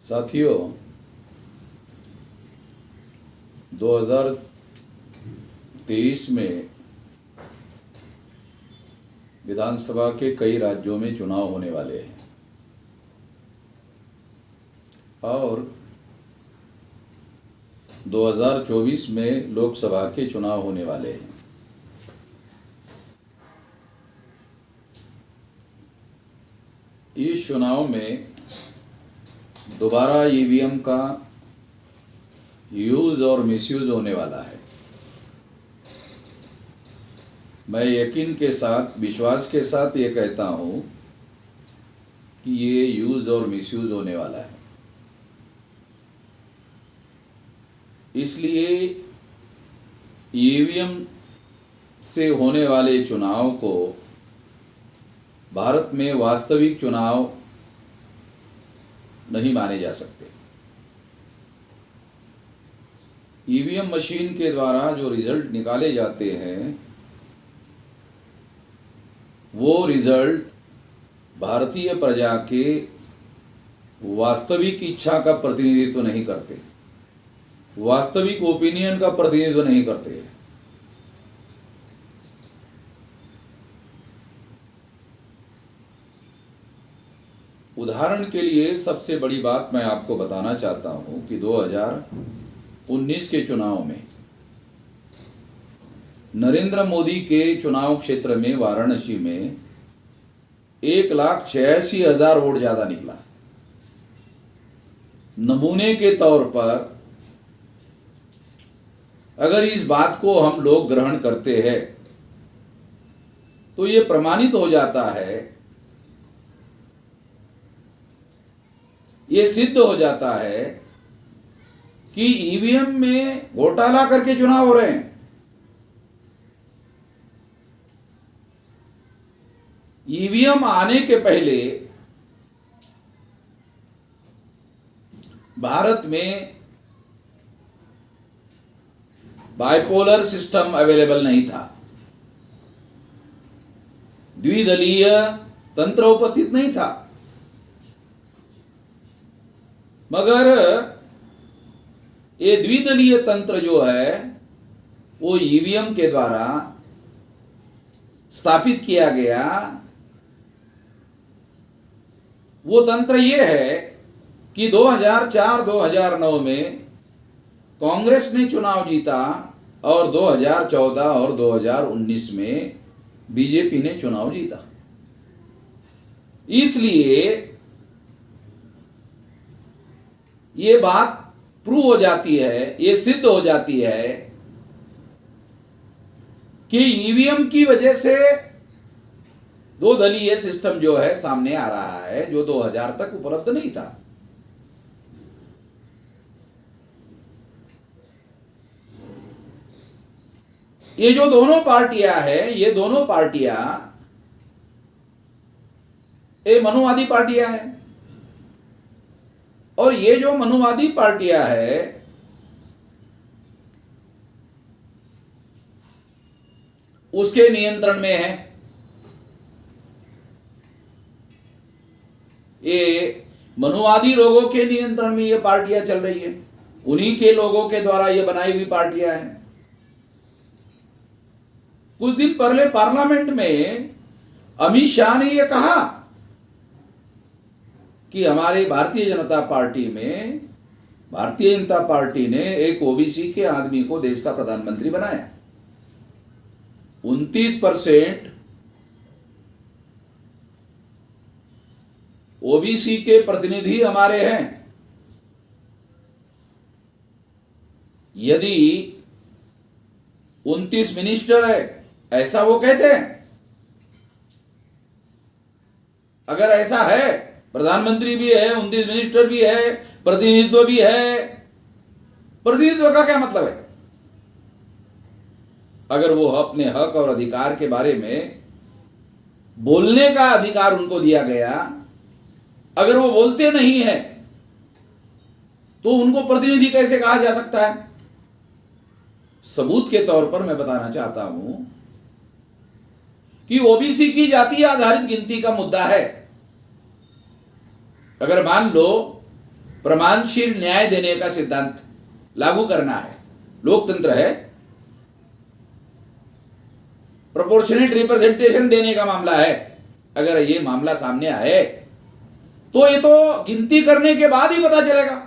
साथियों, 2023 में विधानसभा के कई राज्यों में चुनाव होने वाले हैं और 2024 में लोकसभा के चुनाव होने वाले हैं। इस चुनाव में दोबारा ईवीएम का यूज और मिसयूज होने वाला है। मैं यकीन के साथ, विश्वास के साथ ये कहता हूँ कि ये यूज और मिसयूज होने वाला है। इसलिए ईवीएम से होने वाले चुनाव को भारत में वास्तविक चुनाव नहीं माने जा सकते। ईवीएम मशीन के द्वारा जो रिजल्ट निकाले जाते हैं वो रिजल्ट भारतीय प्रजा के वास्तविक इच्छा का प्रतिनिधित्व नहीं करते, वास्तविक ओपिनियन का प्रतिनिधित्व नहीं करते। उदाहरण के लिए सबसे बड़ी बात मैं आपको बताना चाहता हूं कि 2019 के चुनाव में नरेंद्र मोदी के चुनाव क्षेत्र में वाराणसी में 1,86,000 वोट ज्यादा निकला। नमूने के तौर पर अगर इस बात को हम लोग ग्रहण करते हैं तो ये प्रमाणित हो जाता है, ये सिद्ध हो जाता है कि ईवीएम में घोटाला करके चुनाव हो रहे हैं। ईवीएम आने के पहले भारत में बाइपोलर सिस्टम अवेलेबल नहीं था, द्विदलीय तंत्र उपस्थित नहीं था। मगर ये द्विदलीय तंत्र जो है वो ईवीएम के द्वारा स्थापित किया गया। वो तंत्र ये है कि 2004-2009 में कांग्रेस ने चुनाव जीता और 2014 और 2019 में बीजेपी ने चुनाव जीता। इसलिए ये बात प्रूव हो जाती है, ये सिद्ध हो जाती है कि ईवीएम की वजह से दो दलीय सिस्टम जो है सामने आ रहा है, जो 2000 तक उपलब्ध नहीं था। ये जो दोनों पार्टियां हैं, ये दोनों पार्टियां ये मनुवादी पार्टियां हैं और ये जो मनुवादी पार्टियां हैं उसके नियंत्रण में है। ये मनुवादी लोगों के नियंत्रण में ये पार्टियां चल रही है, उन्हीं के लोगों के द्वारा ये बनाई हुई पार्टियां हैं। कुछ दिन पहले पार्लियामेंट में अमित शाह ने ये कहा कि हमारे भारतीय जनता पार्टी ने एक ओबीसी के आदमी को देश का प्रधानमंत्री बनाया। 29% ओबीसी के प्रतिनिधि हमारे हैं। यदि 29 मिनिस्टर है, ऐसा वो कहते हैं। अगर ऐसा है, प्रधानमंत्री भी है, 29 मिनिस्टर भी है, प्रतिनिधित्व भी है, प्रतिनिधित्व का क्या मतलब है? अगर वो अपने हक और अधिकार के बारे में बोलने का अधिकार उनको दिया गया, अगर वो बोलते नहीं है तो उनको प्रतिनिधि कैसे कहा जा सकता है? सबूत के तौर पर मैं बताना चाहता हूं कि ओबीसी की जाति आधारित गिनती का मुद्दा है। अगर मान लो प्रमाणशील न्याय देने का सिद्धांत लागू करना है। लोकतंत्र है, प्रोपोर्शनेट रिप्रेजेंटेशन देने का मामला है। अगर ये मामला सामने आए तो ये तो गिनती करने के बाद ही पता चलेगा।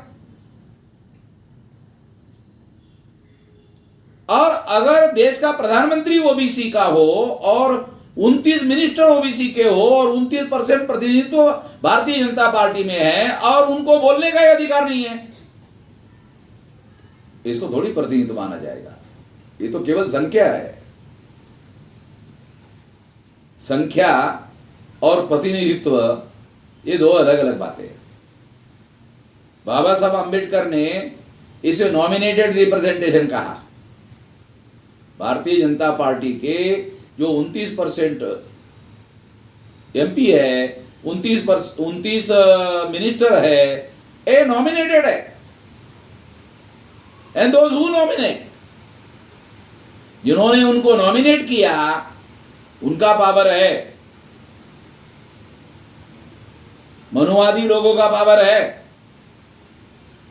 और अगर देश का प्रधानमंत्री ओबीसी का हो और 29 मिनिस्टर ओबीसी के हो और 29% प्रतिनिधित्व भारतीय जनता पार्टी में है और उनको बोलने का ही अधिकार नहीं है, इसको थोड़ी प्रतिनिधित्व माना जाएगा। ये तो केवल संख्या है। संख्या और प्रतिनिधित्व ये दो अलग अलग बातें हैं। बाबा साहब अंबेडकर ने इसे नॉमिनेटेड रिप्रेजेंटेशन कहा। भारतीय जनता पार्टी के जो 29% एमपी है, 29 मिनिस्टर है, ये नॉमिनेटेड है। एंड दोज हु नॉमिनेट, जिन्होंने उनको नॉमिनेट किया उनका पावर है, मनुवादी लोगों का पावर है,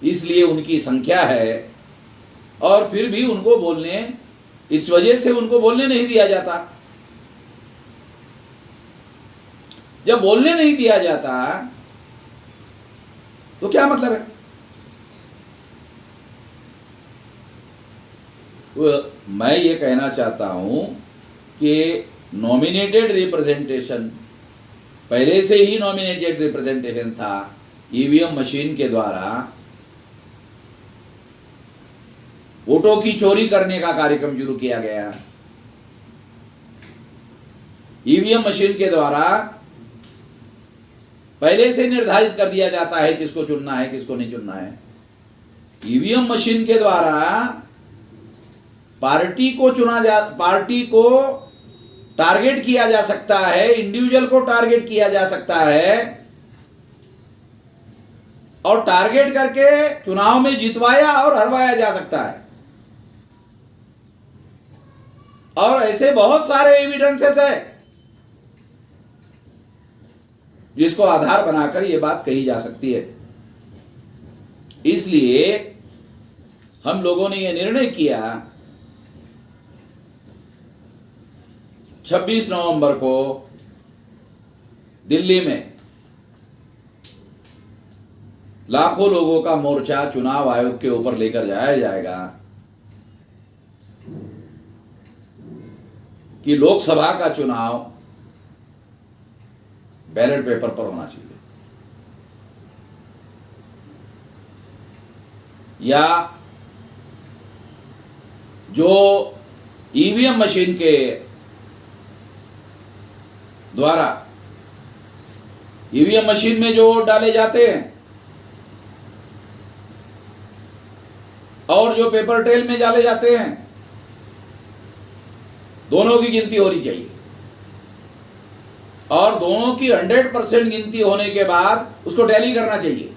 इसलिए उनकी संख्या है। और फिर भी उनको बोलने, इस वजह से उनको बोलने नहीं दिया जाता। जब बोलने नहीं दिया जाता तो क्या मतलब है? मैं ये कहना चाहता हूं कि नॉमिनेटेड रिप्रेजेंटेशन, पहले से ही नॉमिनेटेड रिप्रेजेंटेशन था। ईवीएम मशीन के द्वारा वोटों की चोरी करने का कार्यक्रम शुरू किया गया। ईवीएम मशीन के द्वारा पहले से निर्धारित कर दिया जाता है किसको चुनना है, किसको नहीं चुनना है। ईवीएम मशीन के द्वारा पार्टी को टारगेट किया जा सकता है, इंडिविजुअल को टारगेट किया जा सकता है और टारगेट करके चुनाव में जितवाया और हरवाया जा सकता है। और ऐसे बहुत सारे एविडेंसेस है जिसको आधार बनाकर यह बात कही जा सकती है। इसलिए हम लोगों ने यह निर्णय किया 26 नवंबर को दिल्ली में लाखों लोगों का मोर्चा चुनाव आयोग के ऊपर लेकर जाया जाएगा कि लोकसभा का चुनाव बैलेट पेपर पर होना चाहिए, या जो ईवीएम मशीन के द्वारा ईवीएम मशीन में जो वोट डाले जाते हैं और जो पेपर ट्रेल में डाले जाते हैं, दोनों की गिनती होनी चाहिए। और दोनों की 100% गिनती होने के बाद उसको टैली करना चाहिए।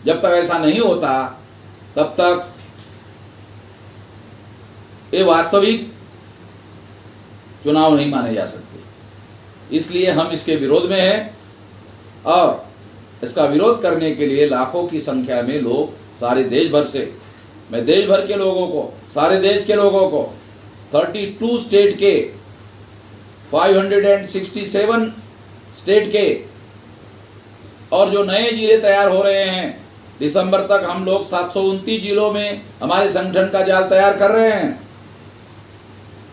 जब तक ऐसा नहीं होता तब तक ये वास्तविक चुनाव नहीं माने जा सकते। इसलिए हम इसके विरोध में हैं और इसका विरोध करने के लिए लाखों की संख्या में लोग सारे देश भर से, मैं देश भर के लोगों को, सारे देश के लोगों को, 32 स्टेट के, 567 स्टेट के और जो नए जिले तैयार हो रहे हैं, दिसंबर तक हम लोग 729 जिलों में हमारे संगठन का जाल तैयार कर रहे हैं।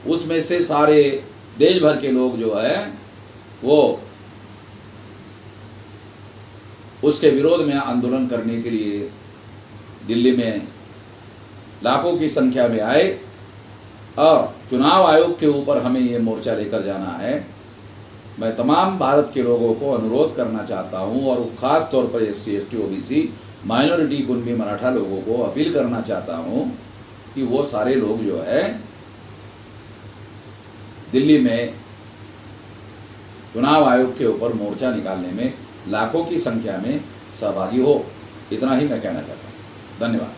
उसमें से सारे देश भर के लोग जो है वो उसके विरोध में आंदोलन करने के लिए दिल्ली में लाखों की संख्या में आए और चुनाव आयोग के ऊपर हमें ये मोर्चा लेकर जाना है। मैं तमाम भारत के लोगों को अनुरोध करना चाहता हूँ और ख़ास तौर पर SC ST OBC minority कुनबी Maratha लोगों को अपील करना चाहता हूँ कि वो सारे लोग जो है दिल्ली में चुनाव आयोग के ऊपर मोर्चा निकालने में लाखों की संख्या में सहभागी हो। इतना ही मैं कहना चाहता हूँ। धन्यवाद।